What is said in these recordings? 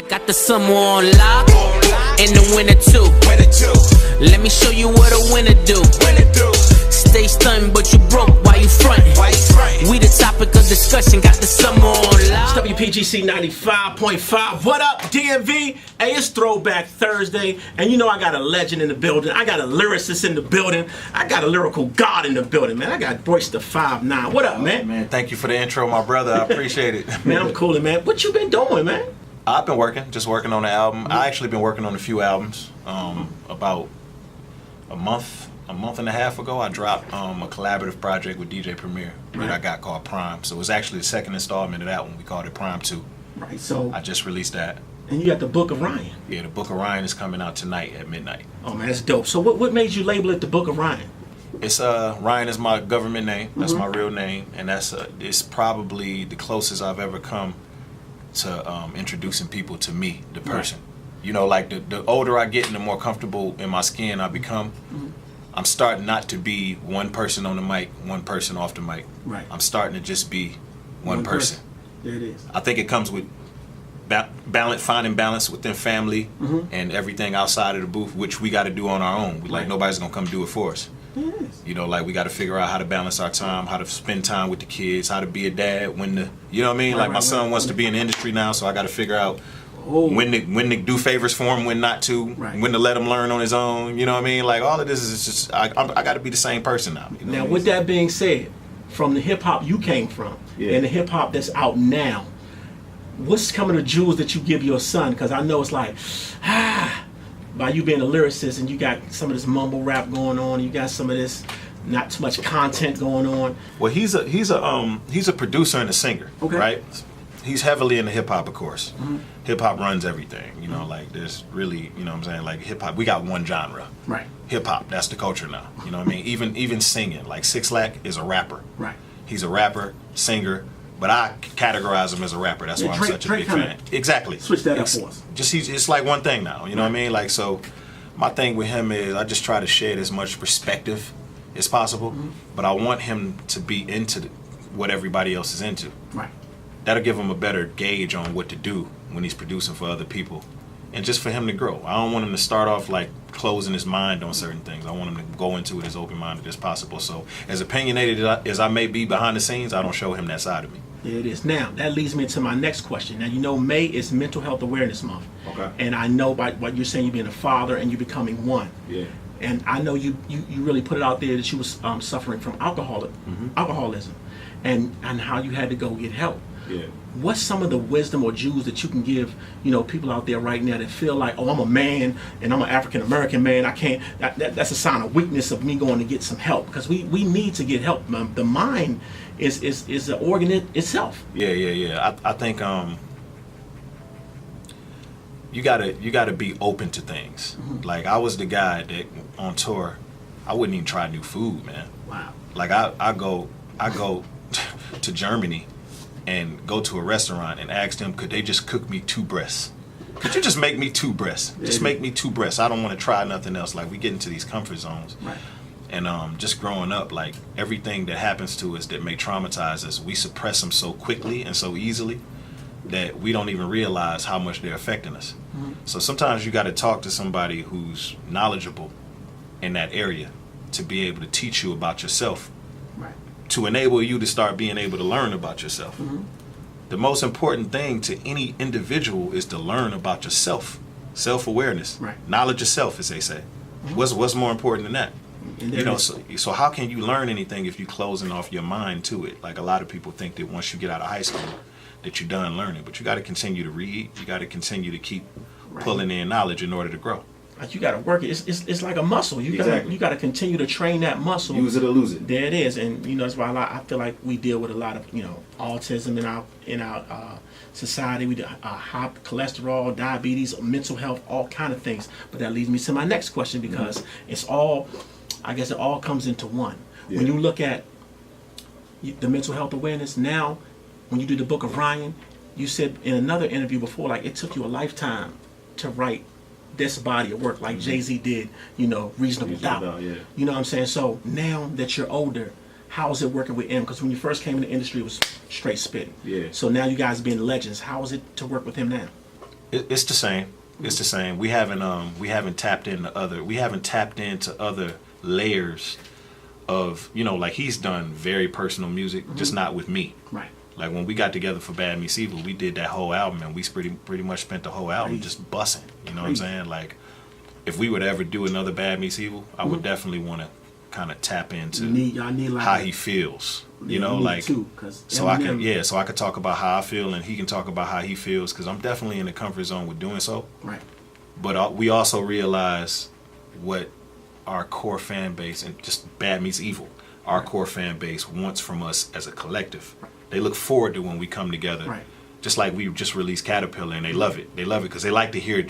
Got the summer on lock, and the winter too. Let me show you what a winner do. Stay stunned, but you broke while you frontin'. We the topic of discussion, got the summer on lock. WPGC 95.5. What up, DMV? Hey, it's Throwback Thursday, and you know I got a legend in the building. I got a lyricist in the building. I got a lyrical god in the building, man. I got Royce the 5'9". What up, man? Man, thank you for the intro, my brother. I appreciate it. Man, I'm coolin', man. What you been doing, man? I've been just working on the album. I actually been working on a few albums. About a month and a half ago, I dropped a collaborative project with DJ Premier that I got called Prime. So it was actually the second installment of that one. We called it Prime 2. Right. So I just released that. And you got the Book of Ryan. Yeah, the Book of Ryan is coming out tonight at midnight. Oh man, that's dope. So what made you label it the Book of Ryan? It's Ryan is my government name. That's my real name, and it's probably the closest I've ever come to introducing people to me, the person. You know, like the older I get and the more comfortable in my skin I become, I'm starting not to be one person on the mic, one person off the mic. Right. I'm starting to just be one person. There it is. I think it comes with finding balance within family and everything outside of the booth, which we got to do on our own. Like nobody's gonna come do it for us. Yes. You know, like we got to figure out how to balance our time, how to spend time with the kids, how to be a dad when you know what I mean? Like my son wants to be in the industry now, so I got to figure out when to do favors for him, when not to, when to let him learn on his own. You know what I mean? Like all of this is just, I got to be the same person now. You know now, with that being said, from the hip hop you came from and the hip hop that's out now, what's some of the jewels that you give your son? Because I know it's like, by you being a lyricist and you got some of this mumble rap going on, you got some of this not too much content going on. Well, he's a producer and a singer, right? He's heavily into hip hop, of course. Hip hop runs everything, you know. Like there's really, you know what I'm saying, like hip hop. We got one genre, right? Hip hop. That's the culture now. You know what I mean? Even singing, like 6 Lack is a rapper, right? He's a rapper, singer. But I categorize him as a rapper. That's why I'm such a big fan. Exactly. Switch that up for us. It's like one thing now. You know what I mean? Like, so my thing with him is I just try to shed as much perspective as possible. But I want him to be into what everybody else is into. Right. That'll give him a better gauge on what to do when he's producing for other people. And just for him to grow. I don't want him to start off like closing his mind on certain things. I want him to go into it as open-minded as possible. So as opinionated as I may be behind the scenes, I don't show him that side of me. There it is. Now, that leads me to my next question. Now, you know, May is Mental Health Awareness Month. Okay. And I know by what you're saying, you being a father and you becoming one. Yeah. And I know you really put it out there that you was suffering from alcoholism and how you had to go get help. Yeah. What's some of the wisdom or jewels that you can give, you know, people out there right now that feel like, oh, I'm a man and I'm an African American man. I can't. That's a sign of weakness of me going to get some help, because we need to get help. The mind is an organ itself. Yeah. I think you gotta be open to things. Like I was the guy that on tour, I wouldn't even try new food, man. Wow. Like I go to Germany and go to a restaurant and ask them, could they just cook me 2 breasts? Could you just make me 2 breasts? Just make me 2 breasts. I don't want to try nothing else. Like we get into these comfort zones. Right. And just growing up, like everything that happens to us that may traumatize us, we suppress them so quickly and so easily that we don't even realize how much they're affecting us. So sometimes you got to talk to somebody who's knowledgeable in that area to be able to teach you about yourself. Right. To enable you to start being able to learn about yourself. The most important thing to any individual is to learn about yourself. Self-awareness. Right. Knowledge of self, as they say. What's more important than that? You know, so how can you learn anything if you're closing off your mind to it? Like a lot of people think that once you get out of high school that you're done learning, but you got to continue to read. You got to continue to keep pulling in knowledge in order to grow. Like you got to work it. It's like a muscle. You got to continue to train that muscle. Use it or lose it. There it is, and you know that's why I feel like we deal with a lot of autism in our society. We do high cholesterol, diabetes, mental health, all kind of things. But that leads me to my next question, because it's all, I guess it all comes into one. Yeah. When you look at the mental health awareness now, when you do the Book of Ryan, you said in another interview before, like it took you a lifetime to write this body of work, like Jay-Z did, Reasonable Doubt. Yeah. You know what I'm saying? So now that you're older, how is it working with M? Because when you first came in the industry, it was straight spitting. Yeah. So now you guys being legends, how is it to work with him now? It's the same. It's the same. We haven't tapped into other layers of, you know, like he's done very personal music, just not with me. Right. Like when we got together for Bad Meets Evil, we did that whole album, and we pretty much spent the whole album just bussing. You know what I'm saying? Like, if we would ever do another Bad Meets Evil, I would definitely want to kind of tap into like how he feels. You know, like too, so I could talk about how I feel, and he can talk about how he feels, because I'm definitely in the comfort zone with doing so. Right. But we also realize what our core fan base, and just Bad Meets Evil, our core fan base wants from us as a collective. They look forward to when we come together. Right. Just like we just released Caterpillar, and they love it. They love it because they like to hear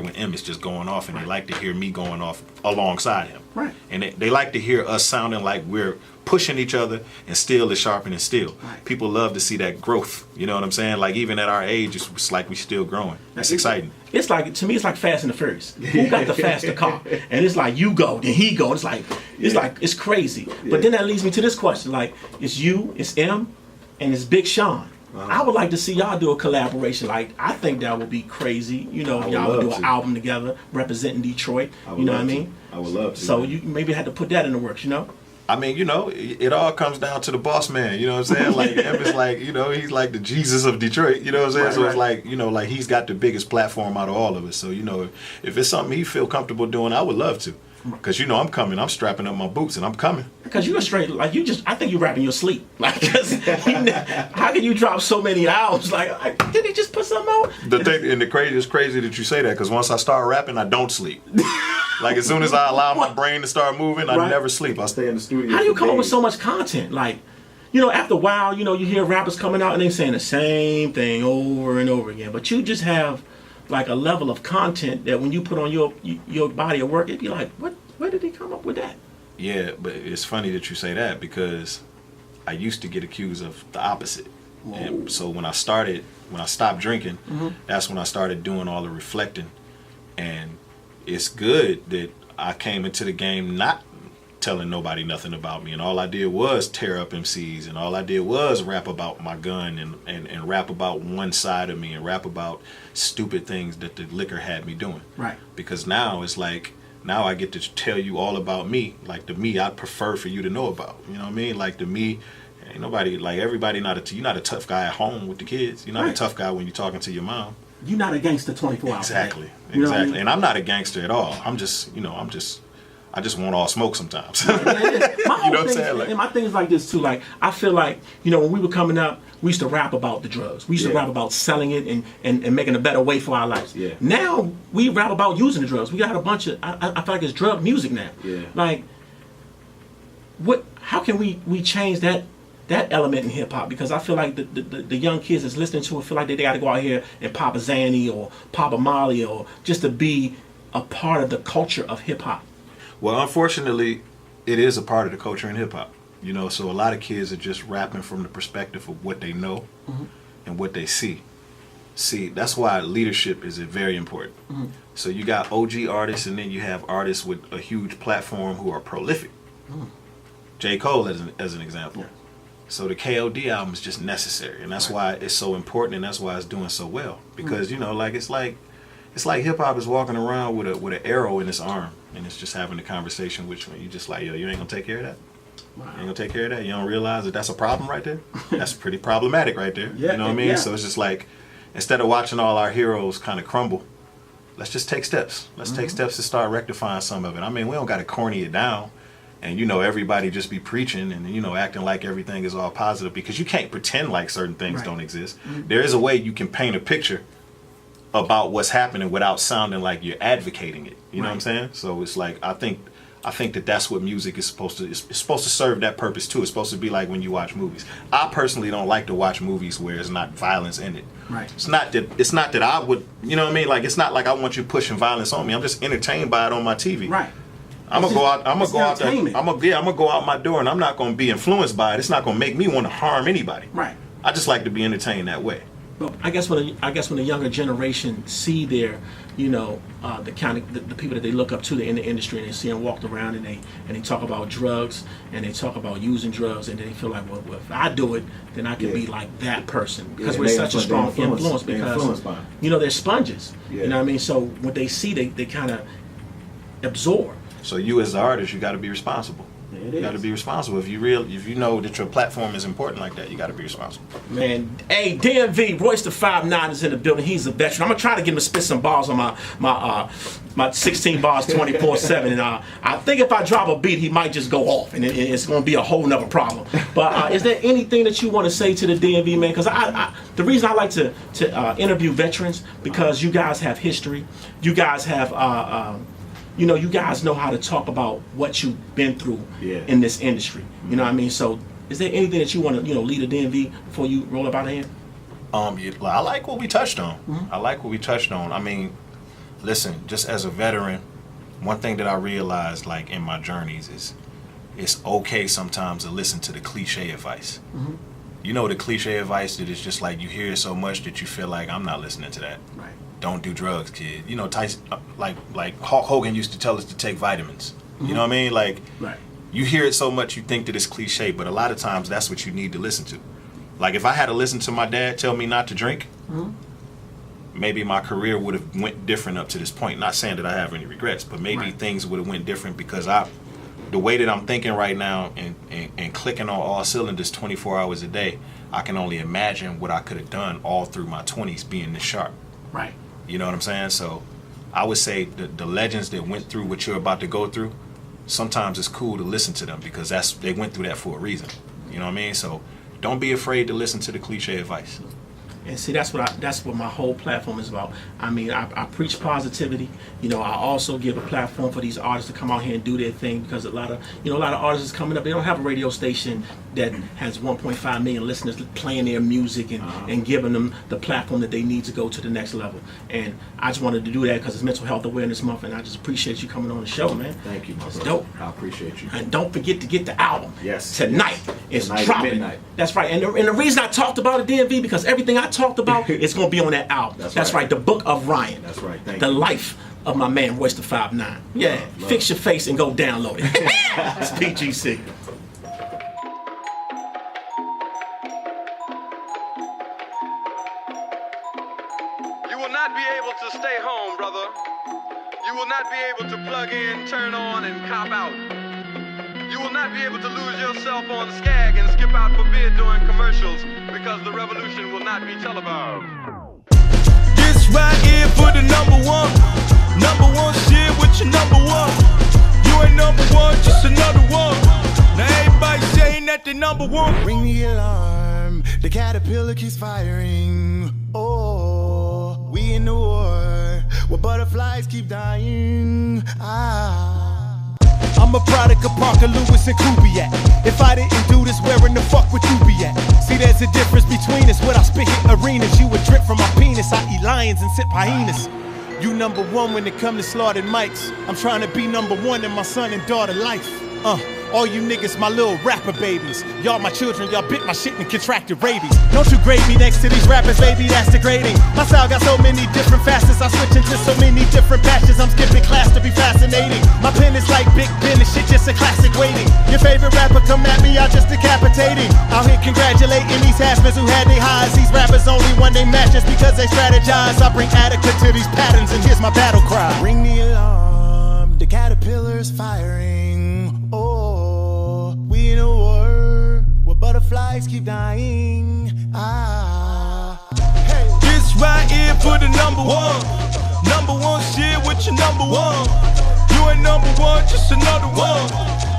when M is just going off, and they like to hear me going off alongside him. Right. And they like to hear us sounding like we're pushing each other, and steel is sharpening steel. Right. People love to see that growth. You know what I'm saying? Like, even at our age, it's like we still growing. It's exciting. It's like, to me, it's like Fast and the Furious. Who got the faster car? And it's like, you go, then he go. It's like it's crazy. But then that leads me to this question: like, it's you, it's M, and it's Big Sean. I would like to see y'all do a collaboration. Like, I think that would be crazy. You know, y'all would do an album together representing Detroit. You know what I mean? I would love to. So you maybe had to put that in the works, you know? I mean, you know, it all comes down to the boss man. You know what I'm saying? Like, M is like, you know, he's like the Jesus of Detroit. You know what I'm saying? So it's like, you know, like he's got the biggest platform out of all of us. So, you know, if it's something he feel comfortable doing, I would love to. Because, you know, I'm coming. I'm strapping up my boots, and I'm coming. Because you're straight, like, I think you rap in your sleep. Like, how can you drop so many albums? Like, did he just put something out? It's crazy that you say that, because once I start rapping, I don't sleep. Like, as soon as I allow my brain to start moving, I never sleep. I stay in the studio. How do you come up with so much content? Like, you know, after a while, you know, you hear rappers coming out and they saying the same thing over and over again. But you just have like a level of content that when you put on your body of work, it'd be like, where did he come up with that? Yeah, but it's funny that you say that, because I used to get accused of the opposite. Whoa. And so when I stopped drinking, that's when I started doing all the reflecting. And it's good that I came into the game not telling nobody nothing about me, and all I did was tear up MCs, and all I did was rap about my gun, and rap about one side of me, and rap about stupid things that the liquor had me doing. Right. Because now it's like, now I get to tell you all about me, like the me I'd prefer for you to know about. You know what I mean? Like the me, ain't nobody, like everybody you're not a tough guy at home with the kids. You're not a tough guy when you're talking to your mom. You're not a gangster 24 hours. Exactly. Exactly. I mean? And I'm not a gangster at all. I'm just, you know, I just want all smoke sometimes. You know what I'm saying? And my thing is like this too. Like, I feel like, you know, when we were coming up, we used to rap about the drugs. We used to rap about selling it and making a better way for our lives. Yeah. Now we rap about using the drugs. We got a bunch of, I feel like it's drug music now. Yeah. Like, how can we change that element in hip hop? Because I feel like the young kids that's listening to it feel like they got to go out here and pop a Zanny or pop a Molly, or just to be a part of the culture of hip hop. Well, unfortunately, it is a part of the culture in hip hop. You know, so a lot of kids are just rapping from the perspective of what they know and what they see. See, that's why leadership is very important. So you got OG artists, and then you have artists with a huge platform who are prolific. J. Cole as an example. Yeah. So the KOD album is just necessary, and that's why it's so important, and that's why it's doing so well. Because you know, like it's like hip hop is walking around with an arrow in its arm, and it's just having a conversation with you. And you just like, yo, you ain't gonna take care of that. Wow. You ain't gonna take care of that. You don't realize that that's a problem right there. That's pretty problematic right there. You know what I mean? Yeah. So it's just like, instead of watching all our heroes kind of crumble, let's just take steps. Let's take steps to start rectifying some of it. I mean, we don't got to corny it down, and you know, everybody just be preaching and, you know, acting like everything is all positive, because you can't pretend like certain things don't exist. There is a way you can paint a picture about what's happening without sounding like you're advocating it. You know what I'm saying? So it's like, I think that's what music is supposed to. It's supposed to serve that purpose too. It's supposed to be like when you watch movies. I personally don't like to watch movies where there's not violence in it. Right. It's not that I would. You know what I mean? Like, it's not like I want you pushing violence on me. I'm just entertained by it on my TV. Right. I'm gonna go out my door, and I'm not gonna be influenced by it. It's not gonna make me want to harm anybody. Right. I just like to be entertained that way. Well, I guess when the younger generation see their, the kind of the people that they look up to in the industry, and they see them walk around and they talk about drugs and they talk about using drugs, and then they feel like, well, if I do it, then I can be like that person, because we're such a strong influence because they're sponges. Yeah. You know what I mean? So what they see, they kind of absorb. So you as the artist, you got to be responsible. You got to be responsible. If you know that your platform is important like that, you got to be responsible. Man, hey, DMV, Royce the 5'9" is in the building. He's a veteran. I'm gonna try to get him to spit some bars on my 16 bars 24/7. And I think if I drop a beat, he might just go off, and it's gonna be a whole nother problem. But is there anything that you want to say to the DMV, man? Because the reason I like to interview veterans, because you guys have history. You guys have. You guys know how to talk about what you've been through in this industry. You know what I mean? So, is there anything that you want to, lead a DMV before you roll up out of here? I like what we touched on. I like what we touched on. I mean, listen, just as a veteran, one thing that I realized, like, in my journeys is it's okay sometimes to listen to the cliche advice. The cliche advice that is just like you hear it so much that you feel like, I'm not listening to that. Right. Don't do drugs, kid. Tyson, like Hulk Hogan used to tell us to take vitamins. You know what I mean? Like, right. You hear it so much you think that it's cliche, but a lot of times that's what you need to listen to. Like, if I had to listen to my dad tell me not to drink, maybe my career would have went different up to this point. Not saying that I have any regrets, but maybe things would have went different, because the way that I'm thinking right now and clicking on all cylinders 24 hours a day, I can only imagine what I could have done all through my 20s being this sharp. Right. You know what I'm saying? So I would say the legends that went through what you're about to go through, sometimes it's cool to listen to them, because they went through that for a reason. You know what I mean? So don't be afraid to listen to the cliche advice. And see, that's what my whole platform is about. I mean, I preach positivity. I also give a platform for these artists to come out here and do their thing, because a lot of artists coming up, they don't have a radio station that has 1.5 million listeners playing their music and giving them the platform that they need to go to the next level. And I just wanted to do that because it's Mental Health Awareness Month, and I just appreciate you coming on the show, man. Thank you, my brother. Dope. I appreciate you. And don't forget to get the album. Yes. Tonight. It's dropping. Midnight. That's right. And the reason I talked about it, DMV, because everything I talked about, it's going to be on that album. That's right. The Book of Ryan. That's right. Thank you. The you. Life of my man, Royce the 5'9". Yeah. Love. Fix your face and go download it. It's PGC. You will not be able to stay home, brother. You will not be able to plug in, turn on, and cop out. You will not be able to lose yourself on Skag and skip out for beer during commercials, because the revolution will not be televised. This right here for the number one shit with your number one. You ain't number one, just another one. Now everybody saying that they number one. Ring the alarm, the caterpillar keeps firing. Oh, we in the war, where butterflies keep dying. I'm a product of Parker, Lewis, and Kubiak. If I didn't do this, where in the fuck would you be at? See, there's a difference between us. When I spit hit arenas, you would drip from my penis. I eat lions and sip hyenas. You number one when it come to slaughtered mics. I'm trying to be number one in my son and daughter life. All you niggas, my little rapper babies. Y'all my children, y'all bit my shit and contracted rabies. Don't you grade me next to these rappers, baby, that's degrading. My style got so many different facets, I switch into so many different patches. I'm skipping class to be fascinating. My pen is like Big Ben, this shit just a classic waiting. Your favorite rapper come at me, I just decapitating. Out here congratulating these hashmans who had they highs. These rappers only won they matches because they strategize. I bring Attica to these patterns and here's my battle cry. Ring the alarm, the caterpillar's firing. Oh, we in a war where butterflies keep dying. Hey, this right here for the number one shit with your number one. You ain't number one, just another one.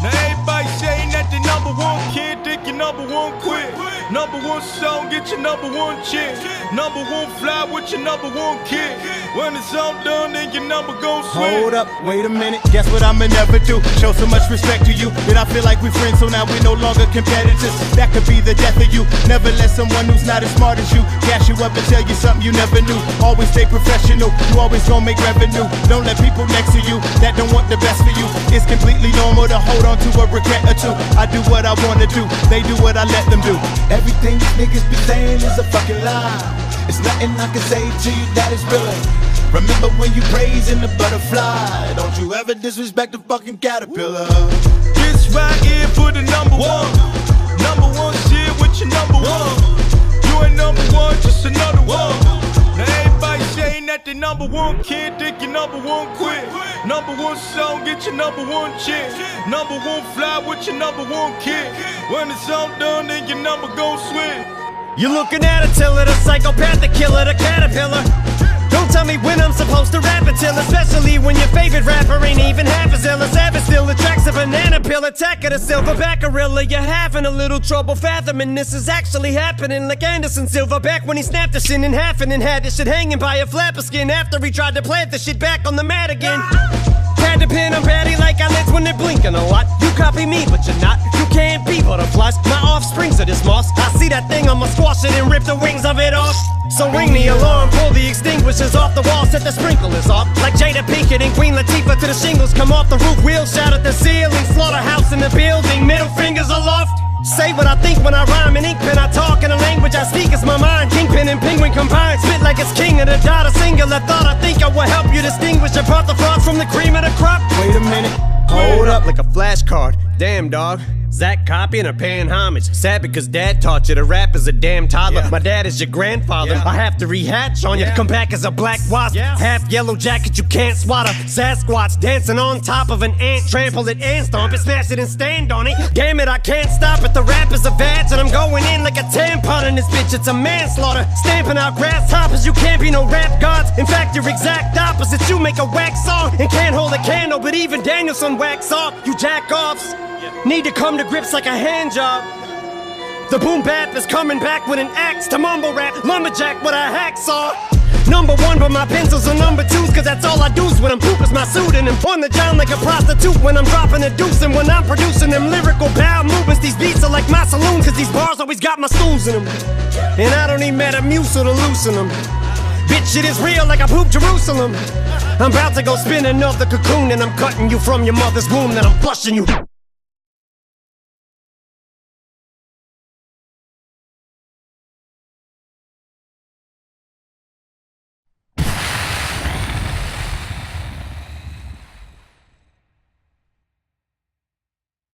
Now everybody saying that they number one, kid, think you number one, quit. Number one song, get your number one chick. Number one fly with your number one kid. When it's all done, then your number gon' switch. Hold up, wait a minute, guess what I'ma never do? Show so much respect to you that I feel like we're friends, so now we're no longer competitors. That could be the death of you. Never let someone who's not as smart as you gas you up and tell you something you never knew. Always stay professional, you always gon' make revenue. Don't let people next to you that don't want the best for you. It's completely normal to hold on to a regret or two. I do what I wanna do, they do do what I let them do. Everything these niggas be saying is a fucking lie. It's nothing I can say to you that is real. Remember when you praising the butterfly. Don't you ever disrespect the fucking caterpillar. This right here for the number one. Number one shit with your number one. You ain't number one, just another one. Now everybody saying that they number one kid, think your number one quit. Number one song, get your number one chick. Number one fly with your number one kid. When it's all done, then your number gon' switch. You're looking at Attila, the psychopath, the killer, the caterpillar. Don't tell me when I'm supposed to rap until, especially when your favorite rapper ain't even half as ill as Savage still attracts a banana peel. Attack of the silverback gorilla. You're having a little trouble fathoming this is actually happening, like Anderson Silverback when he snapped the shit in half and then had the shit hanging by a flap of skin after he tried to plant the shit back on the mat again. Had to pin on batty like eyelids when they're blinking a lot. You copy me, but you're not. You can't be butterflies. My offsprings are this moss. I see that thing, I'ma squash it and rip the wings of it off. So ring the alarm, pull the extinguishers off the wall, set the sprinklers off. Like Jada Pinkett and Queen Latifah till the shingles come off the roof. Wheels shout at the ceiling, slaughterhouse in the building, middle fingers aloft. Say what I think when I rhyme in ink pen. I talk in the language I speak, it's my mind. Kingpin and penguin combined, spit like it's king of the dot. A singular thought I think I will help you distinguish apart the fraud from the cream of the crop. Wait a minute, hold up like a flashcard. Damn dog, Zach copying or paying homage. Sad because dad taught you to rap as a damn toddler. My dad is your grandfather. I have to rehatch on you. Come back as a black wasp. Half yellow jacket you can't swatter. Sasquatch dancing on top of an ant. Trample it and stomp it, smash it and stand on it. Damn it, I can't stop it. The rap is a badge and I'm going in like a tampon in this bitch. It's a manslaughter. Stamping out grasshoppers. You can't be no rap gods. In fact, you're exact opposite. You make a wax song and can't hold a candle, but even Danielson wax off. You jack offs need to come to grips like a hand job. The boom bap is coming back with an axe to mumble rap. Lumberjack with a hacksaw. Number one, but my pencils are number twos, cause that's all I do's when I'm poop is my suit. And I'm on the John like a prostitute when I'm dropping a deuce. And when I'm producing them lyrical bowel movements, these beats are like my saloon, cause these bars always got my stools in them. And I don't need Metamucil to loosen them. Bitch, it is real like I pooped Jerusalem. I'm about to go spin another cocoon, and I'm cutting you from your mother's womb, then I'm flushing you.